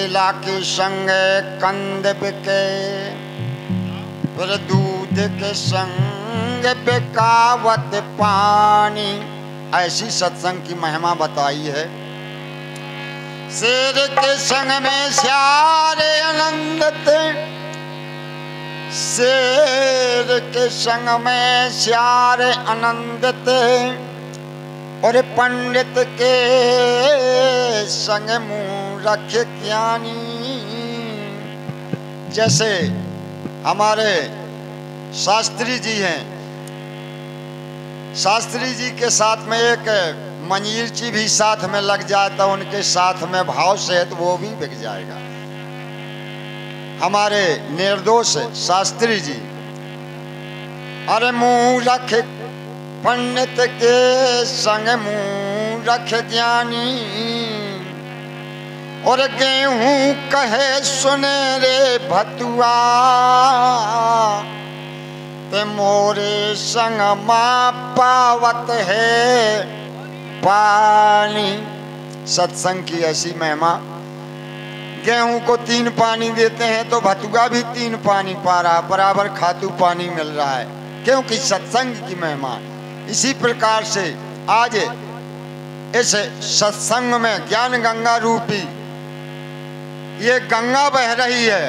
केला के संग कंद बिके, फिर दूध के संग बिकावत पानी। ऐसी सत्संग की महिमा बताई है। शेर के संग में स्यारे आनंदित, शेर के संग में स्यारे आनंदित, और पंडित के संग मूरख ज्ञानी। जैसे हमारे शास्त्री जी हैं, शास्त्री जी के साथ में एक मंजीरची भी साथ में लग जाए तो उनके साथ में भाव से तो वो भी बिक जाएगा। हमारे निर्दोष शास्त्री जी, अरे मूरख पंडित के संग मूरख ज्ञानी, और गेहूं कहे सुने रे भतुआ, ते मोरे संग माँ पावत है पानी। सत्संग की ऐसी महिमा। गेहूं को 3 पानी देते हैं तो भतुआ भी 3 पानी पा रहा, बराबर खातू पानी मिल रहा है, क्योंकि सत्संग की महिमा। इसी प्रकार से आज इस सत्संग में ज्ञान गंगा रूपी ये गंगा बह रही है,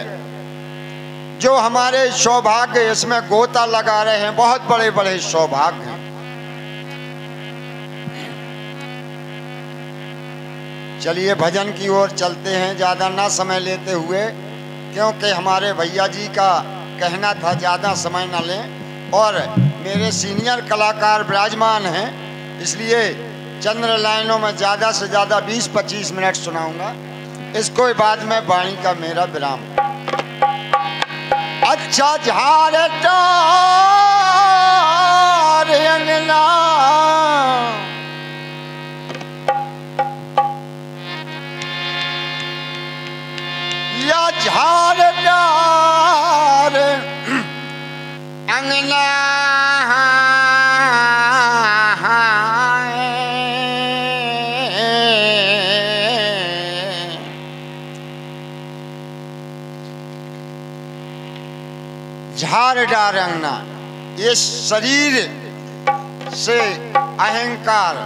जो हमारे सौभाग्य इसमें गोता लगा रहे हैं, बहुत बड़े बड़े सौभाग्य हैं। चलिए भजन की ओर चलते हैं, ज़्यादा ना समय लेते हुए, क्योंकि हमारे भैया जी का कहना था ज़्यादा समय ना लें, और मेरे सीनियर कलाकार विराजमान हैं, इसलिए चंद्र लाइनों में ज़्यादा से ज़्यादा 20-25 मिनट सुनाऊंगा। इसको बाद में वाणी का मेरा विराम। अच्छा झार डार अंगना, या झार डार अंगना, झाड़ डार अंगना। ये शरीर से अहंकार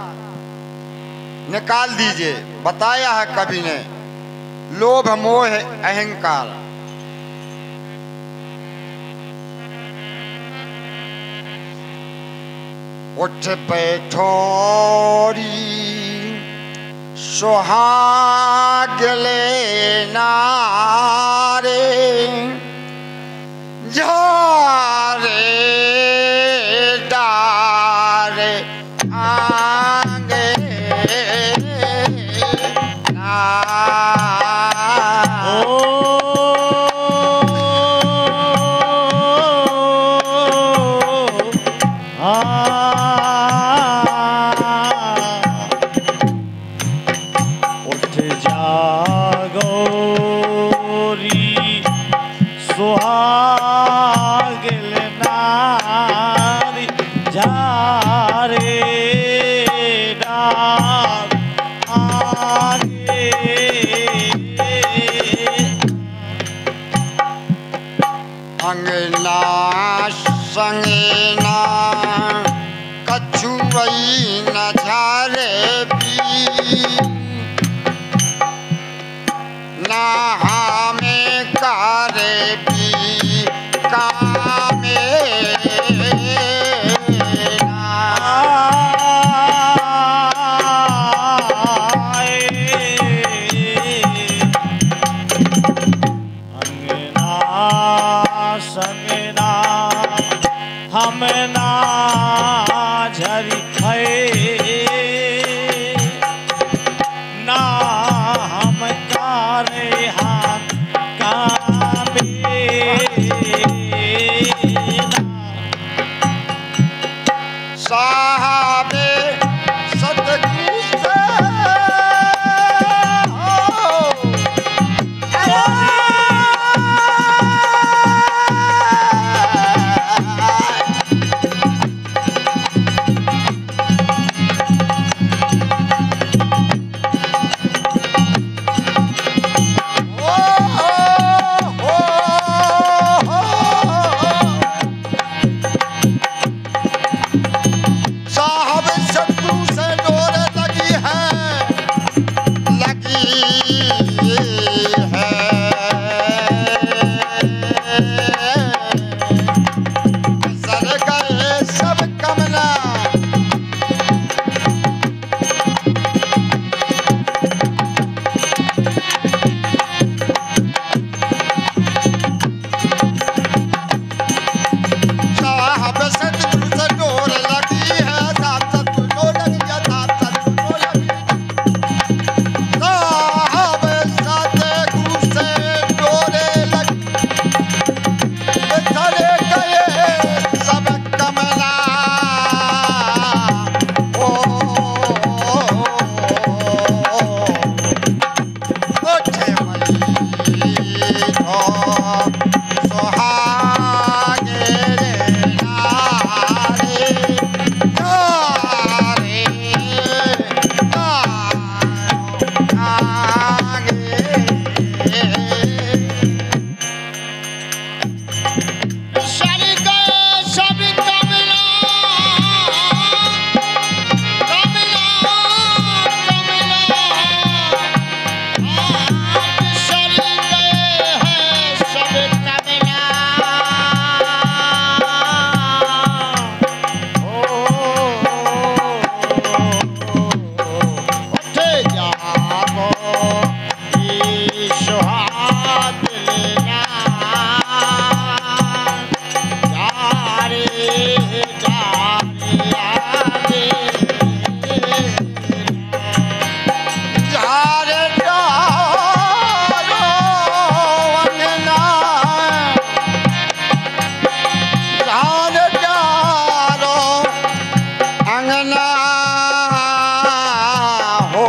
निकाल दीजिए। बताया है कवि ने, लोभ मोह अहंकार। उठ बैठोरी सुहाग लेना रे, झारे डार आंगे ना। उठ जागोरी सुहाग नारी, झारे डार आगे। अंगना संगना कछुई न झारे पी, ना हमें करे पी कामे हम ना झरी है, ना हम कारे हाथ काबे सुहाग लेना जा रे आगे झारे डालो अंगना झारे डालो अंगना हो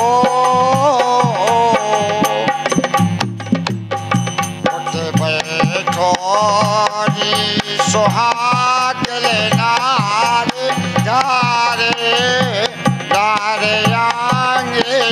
उठ बैठो री सुहाग लेना रे झारे डारे आंगे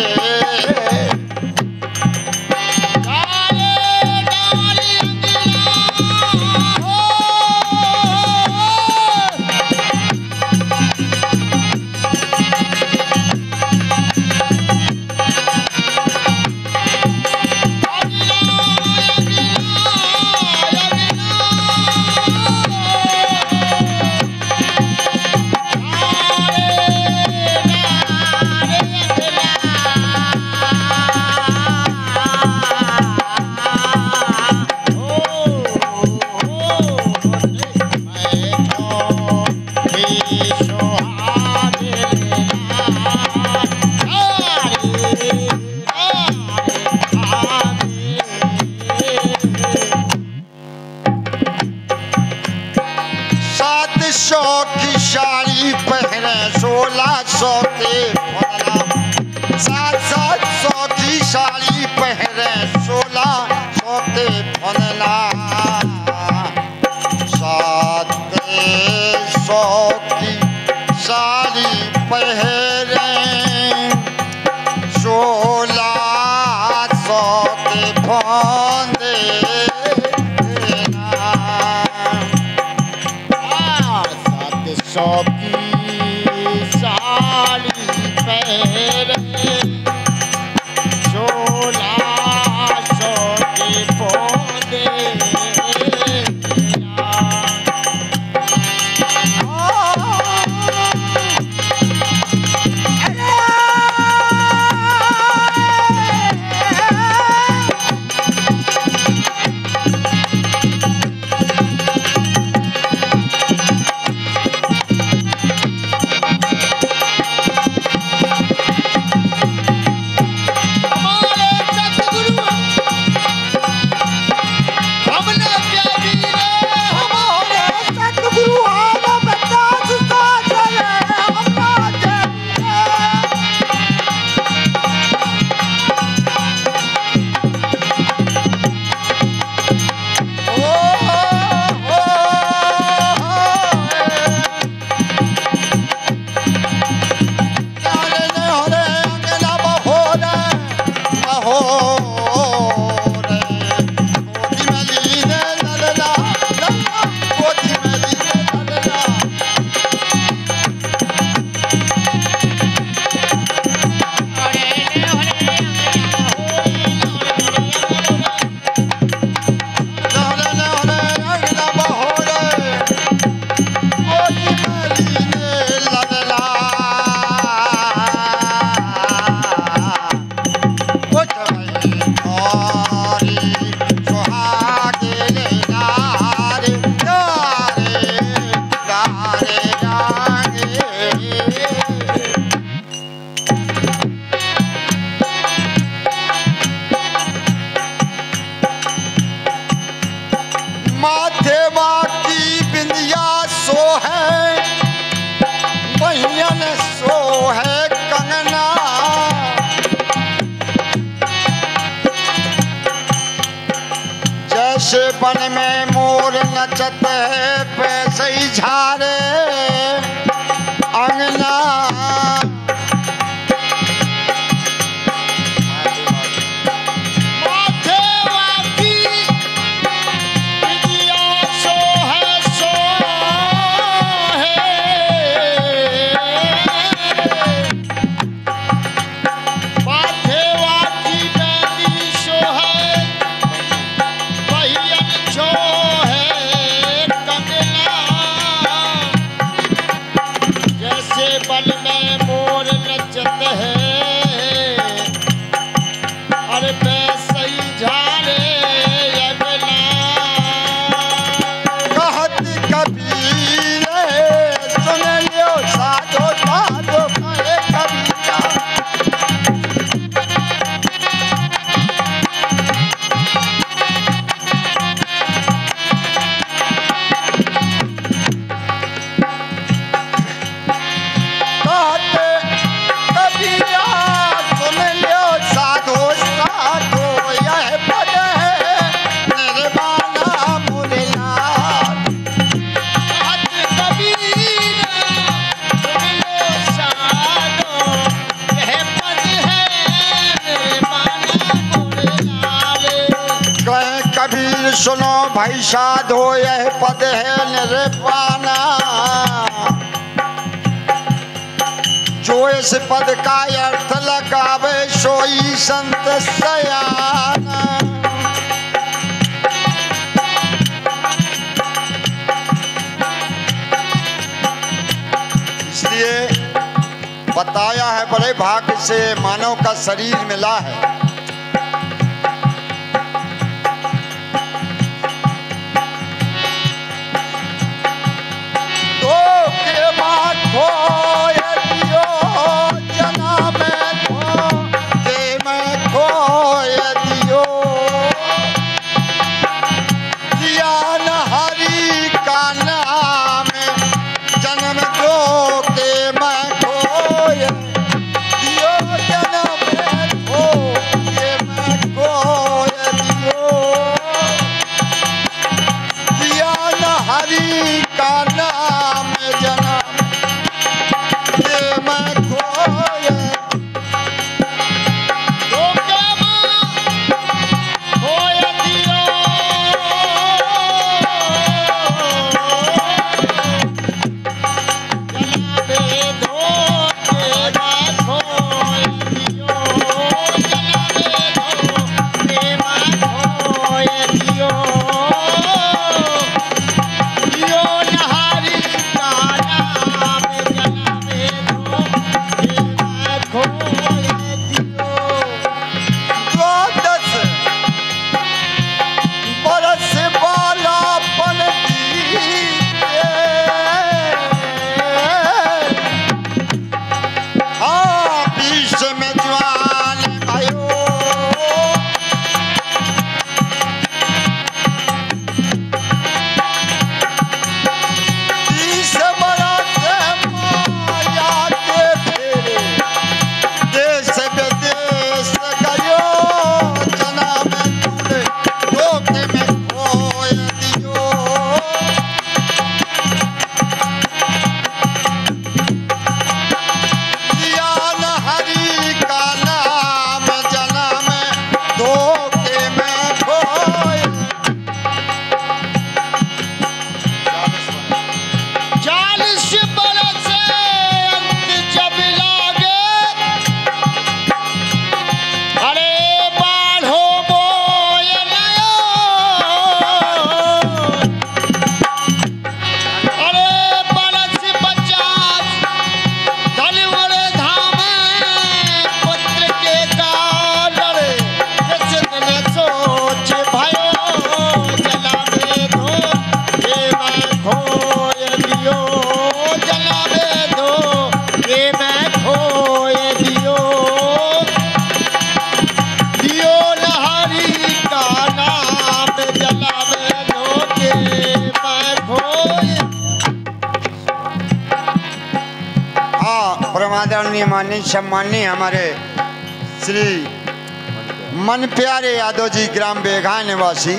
की साड़ी पहने 1600 के फला 700 की साड़ी पहने 1600 के फला 700 की साड़ी पहने 1600 के फंदे सौ की साड़ी पहने 1600 के पौधे जैसे बन में मोर नचत है पैसे ही झारे अंगना बन कबीर सुनो भाई साधो यह पद है निर्वाणा। जो इस पद का अर्थ लगावे सोई संत सयाना। इसलिए बताया है बड़े भाग्य से मानव का शरीर मिला है। आदरणीय माननीय सम्माननीय हमारे श्री मन प्यारे यादव जी ग्राम बेघा निवासी,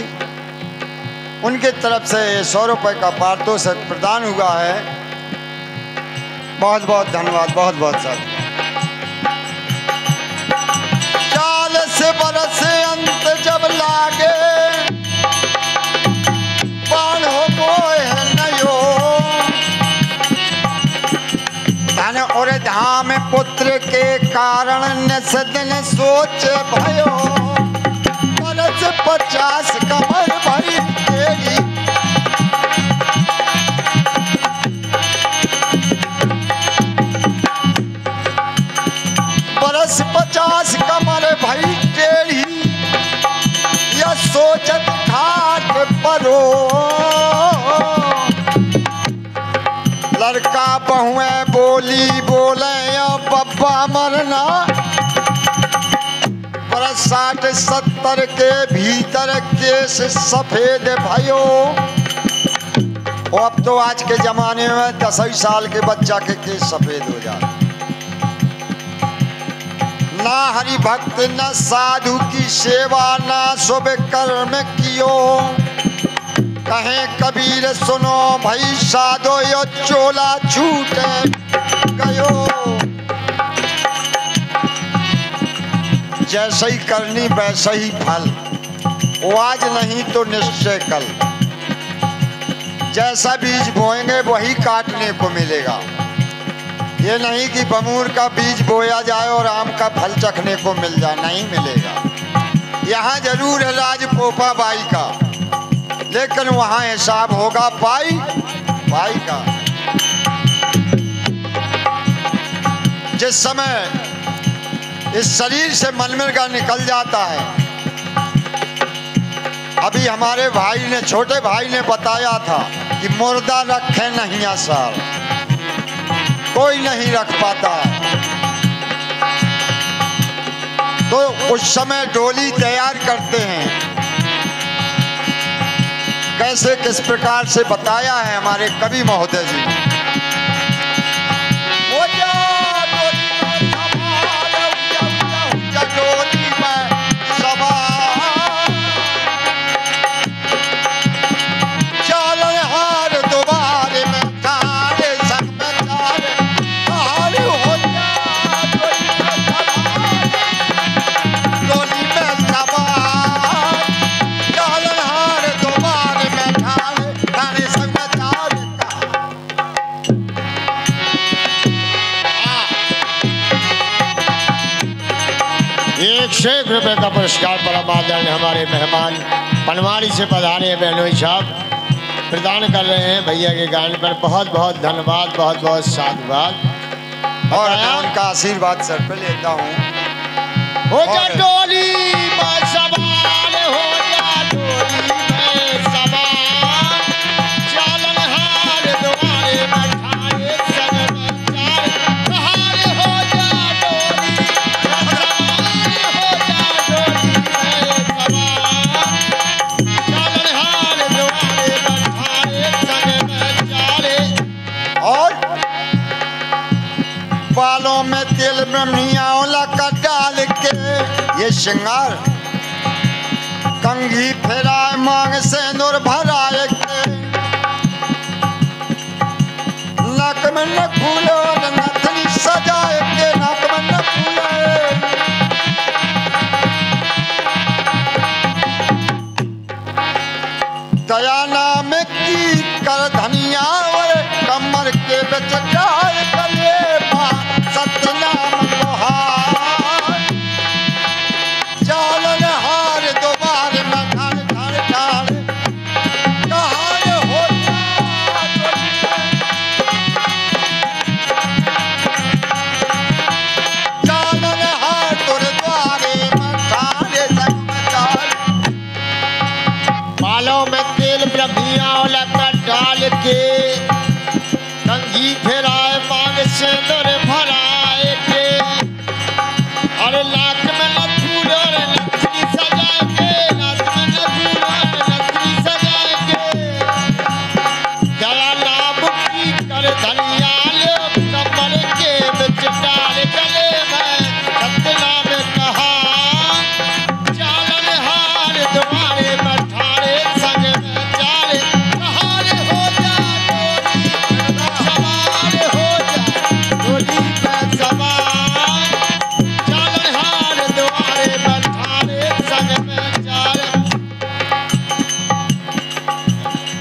उनके तरफ से 100 रुपये का पारितोषिक प्रदान हुआ है। बहुत बहुत धन्यवाद, बहुत बहुत सर। 40 बरस अंत जब लागे बाण हो मोह नयो, धन और धाम पुत्र के कारण निसदन सोच भयो, बरस 50 कमर भरी तेरी, बरस 50 कमर भरी टेढ़ी, यह सोचत घाट परो, लड़का बहुए बोली बोले या बब्बा मरना, बरस 60-70 के भीतर केस सफेद भयो। और अब तो आज के जमाने में 10 साल के बच्चा के केस सफेद हो जाते। ना हरि भक्त न साधु की सेवा, ना शुभ कर्म कियो, कहे कबीर सुनो भाई साधो यो चोला छूट गयो। जैसे ही करनी वैसे ही फल, वो आज नहीं तो निश्चय कल। जैसा बीज बोएंगे वही काटने को मिलेगा। ये नहीं कि बमूर का बीज बोया जाए और आम का फल चखने को मिल जाए, नहीं मिलेगा। यहाँ जरूर है राज पोपा बाई का, लेकिन वहाँ हिसाब होगा पाई पाई का। जिस समय इस शरीर से मनमर्गा निकल जाता है, अभी हमारे भाई ने, छोटे भाई ने बताया था कि मुर्दा रखे नहीं आसार, कोई नहीं रख पाता। तो उस समय डोली तैयार करते हैं। कैसे किस प्रकार से बताया है हमारे कवि महोदय जी ने। ₹1 का पुरस्कार परम आदरणीय हमारे मेहमान पनवाड़ी से पधारे बहनोई साहब प्रदान कर रहे हैं भैया के गान पर। बहुत बहुत धन्यवाद, बहुत बहुत साधुवाद। और मैं उनका आशीर्वाद सर पे लेता हूँ। हो जा डोली में सवार, हो जा डोली में सवार, चालनहार द्वारे बैठाए संग में चार कहार। हो जा डोली में सवार, हो जा डोली में सवार, चालनहार द्वारे बैठाए संग में चार। और बालों में तेल ब्रह्मियाओला का डाल के ये श्रृंगार, कंघी फेराए मांग सिंदूर भराए के, नाक में न फूलो नथनी सजाए के, नाक में न फूले। दया नाम की कर धनिया और कमर के बिच डाल कले सतनाम लोहार, चालनहार दोबार में ढाल ढाल ढाल कहार। हो चालनहार तोर द्वारे में ढाल संग में ढाल। बालों में तेल ब्रह्मियाओला का डाल के, कंघी फेराए मांग सिंदूर भराए के, और नाक में नथुन और नथनी सजाए के, नाक में नथुन और नथनी सजाए के, दया नाम की कर धनिया लो कमर के बिच डाल गले में सतनाम कहा, चालनहार द्वारे बैठाए संग में चार कहार। हो जा डोली में सवार, चालनहार द्वारे बैठाए संग में चार।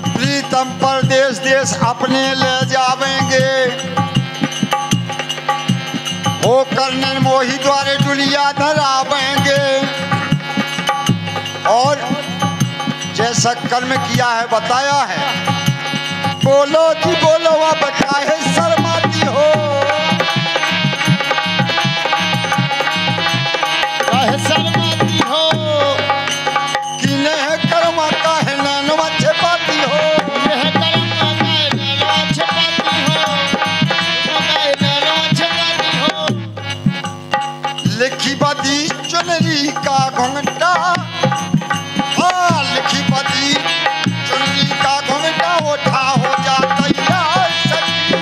प्रीतम परदेश देश अपने ले जावेंगे, वो करने मोही द्वारे डुलिया धरावेंगे। और जैसा कर्म किया है बताया है, बोलो कि बोलो अब काहे शर्माती हो, काहे शर्माती हो, किन्हे कर्म काहे नैनवा छिपाती हो, यह कर्म काहे नैनवा छिपाती हो, काहे नैनवा छिपाती हो। लिखी बदी चुनरी का घुंघटा, लिखी बदी चुनरी का घुंघटा उठा हो जाता यार सखी।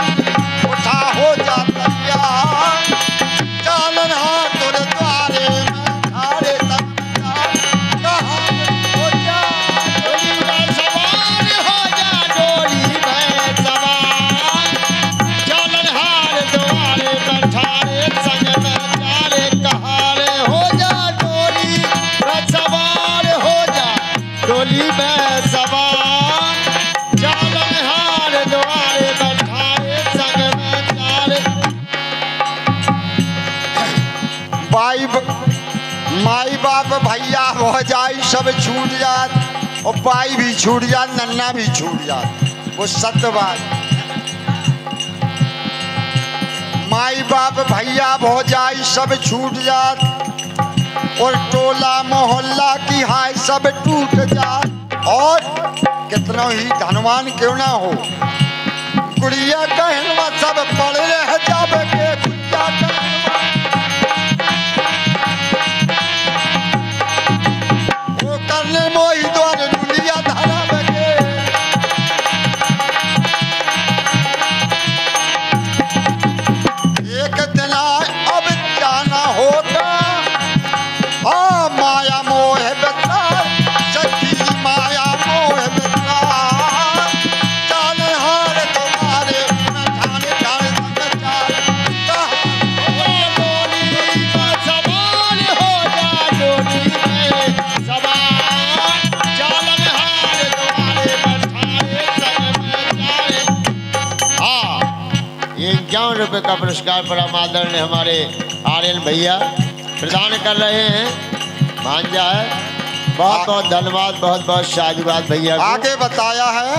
डोली में सवार, जालन हार द्वारे बैठाए संग में चारे। माई बाप भैया भौजाई सब छूट जात और बाई भी छूट जात, नन्ना भी छूट जात। वो सत्य बात। माई बाप भैया भौजाई सब छूट जात और टोला मोहल्ला की हाय सब टूट जात। और कितना ही धनवान क्यों ना हो, गुड़िया कहनवा सब पड़े रह जावे के गुड़िया कहनवा। वो करने मोही द्वार दुनिया धरावे के। एक दिन अब जाना होगा माया मोह बेतार, सच्ची माया मोह बेतार। जान हार तुम्हारे न जाने जाने संचार। डोली में सवार हो जा, डोली में सवार, जालन हार द्वारे बैठाए संग में चारे। हाँ, ये 51 रुपये का पुरस्कार परम आदरणीय हमारे आर्यन भैया प्रदान कर रहे हैं। भांजा है, बहुत बहुत धन्यवाद, बहुत बहुत साधुवाद भैया को। आगे बताया है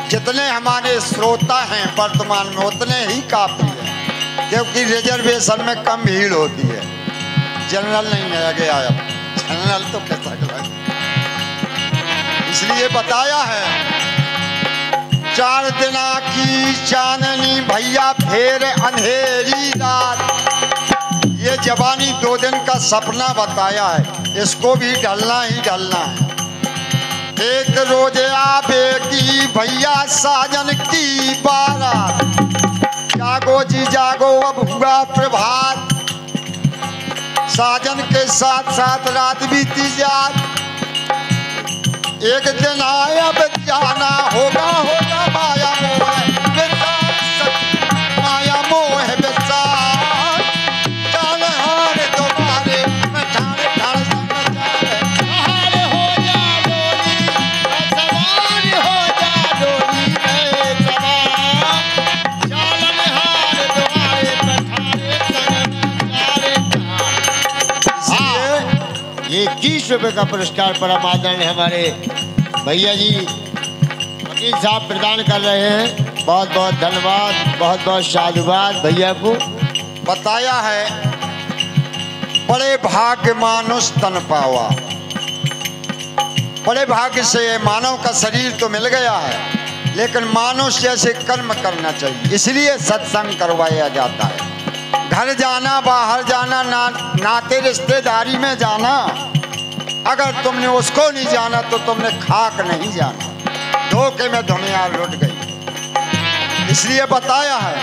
जितने हमारे श्रोता हैं वर्तमान में उतने ही काफी है, क्योंकि रिजर्वेशन में कम भीड़ होती है। जनरल नहीं मिल गया, अब जनरल तो कैसा लगा, इसलिए बताया है। 4 दिना की चांदनी भैया फिर अंधेरी रात। ये जवानी 2 दिन का सपना बताया है, इसको भी ढलना ही ढलना है। एक रोज आवेगी भैया साजन की बारात। जागो जी जागो अब हुआ प्रभात, साजन के साथ साथ रात बीती जात। एक दिन आया अब जाना होगा होगा माया मोह बेसार, माया मोह बेसार। जान हार तुम्हारे मैं ठाड़ ठाड़ समाचार। हार हो जा डोली में सवार, हो जा डोली में सवार, जालन हार द्वारे बैठाए संग में चारे। ये 21 रुपये का पुरस्कार परम आदरणीय हमारे भैया जी वकील साहब प्रदान कर रहे हैं। बहुत बहुत धन्यवाद, बहुत बहुत साधुवाद भैया को। बताया है बड़े भाग्य मानुष तन पावा। बड़े भाग्य से मानव का शरीर तो मिल गया है, लेकिन मानुष जैसे कर्म करना चाहिए, इसलिए सत्संग करवाया जाता है। घर जाना, बाहर जाना, नाते रिश्तेदारी में जाना, अगर तुमने उसको नहीं जाना तो तुमने खाक नहीं जाना। धोखे में धुमियार लुट गई, इसलिए बताया है।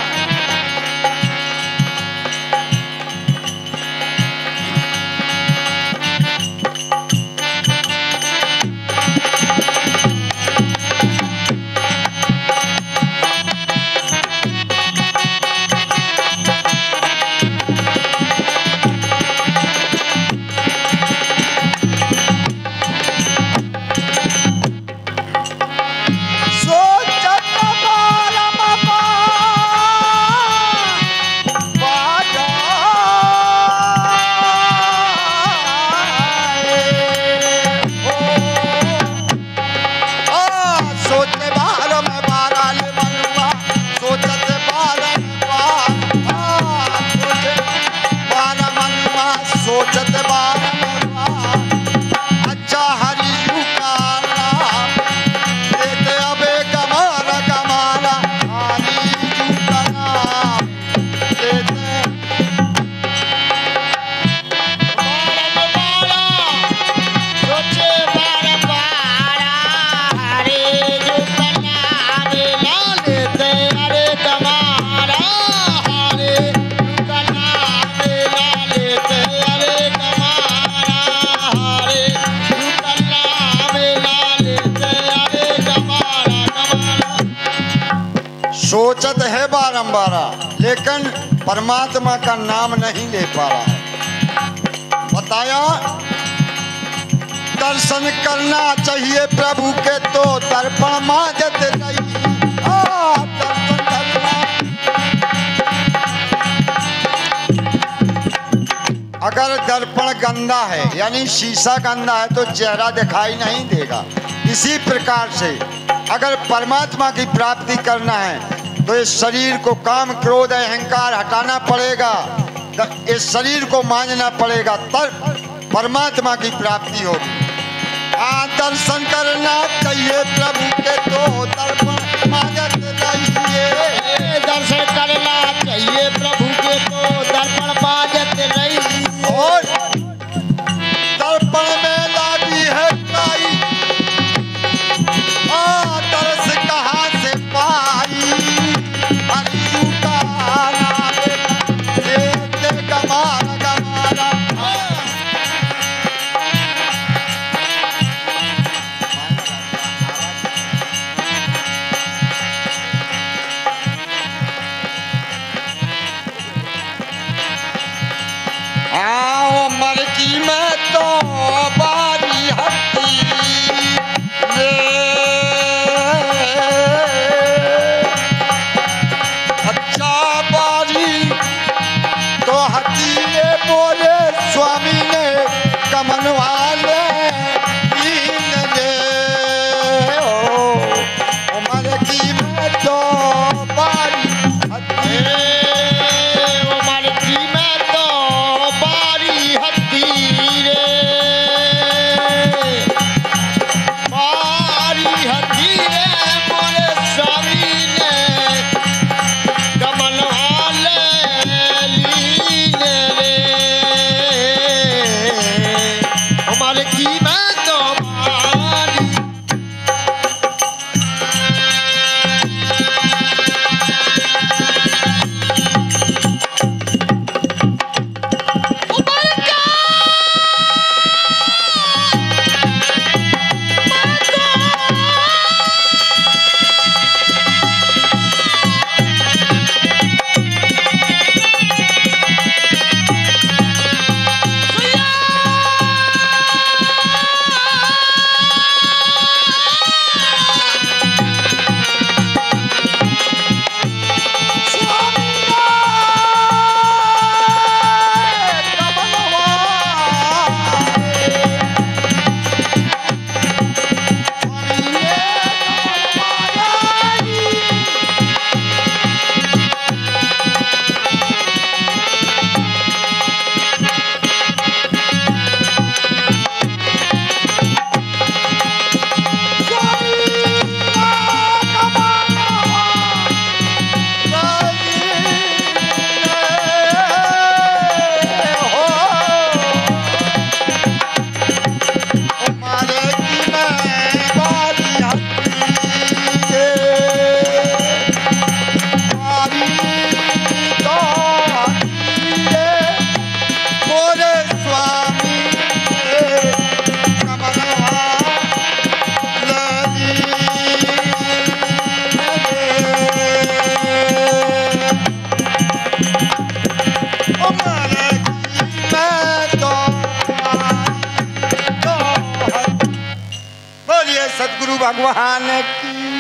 सोचत है बारंबार, लेकिन परमात्मा का नाम नहीं ले पा रहा है। बताया दर्शन करना चाहिए प्रभु के तो दर्पण मांझत नहीं। दर्शन करना। अगर दर्पण गंदा है यानी शीशा गंदा है तो चेहरा दिखाई नहीं देगा। इसी प्रकार से अगर परमात्मा की प्राप्ति करना है तो इस शरीर को काम क्रोध अहंकार हटाना पड़ेगा, इस शरीर को मांझना पड़ेगा, तब परमात्मा की प्राप्ति होगी। दर्शन करना चाहिए प्रभु के तो दर्पण मांझत नहीं। दर्शन करना चाहिए प्रभु के तो दर्पण मांझत नहीं। और दर्पण में लागी है काई, दर्श कहाँ से पाई। हरियू का नाम लेते गमारा गमारा। आओ मर की मैं तो बारी हत्ती अच्छा बारी तो हत्ती बोले स्वामी ने कमन वाले मर की मैं तो बारी हत्ती। मर की मैं तो बारी हत्ती रे, बारी हत्ती रे मोरे स्वामी ने कमल वाले लीने रे। मर की मैं तो बारी सतगुरु भगवान की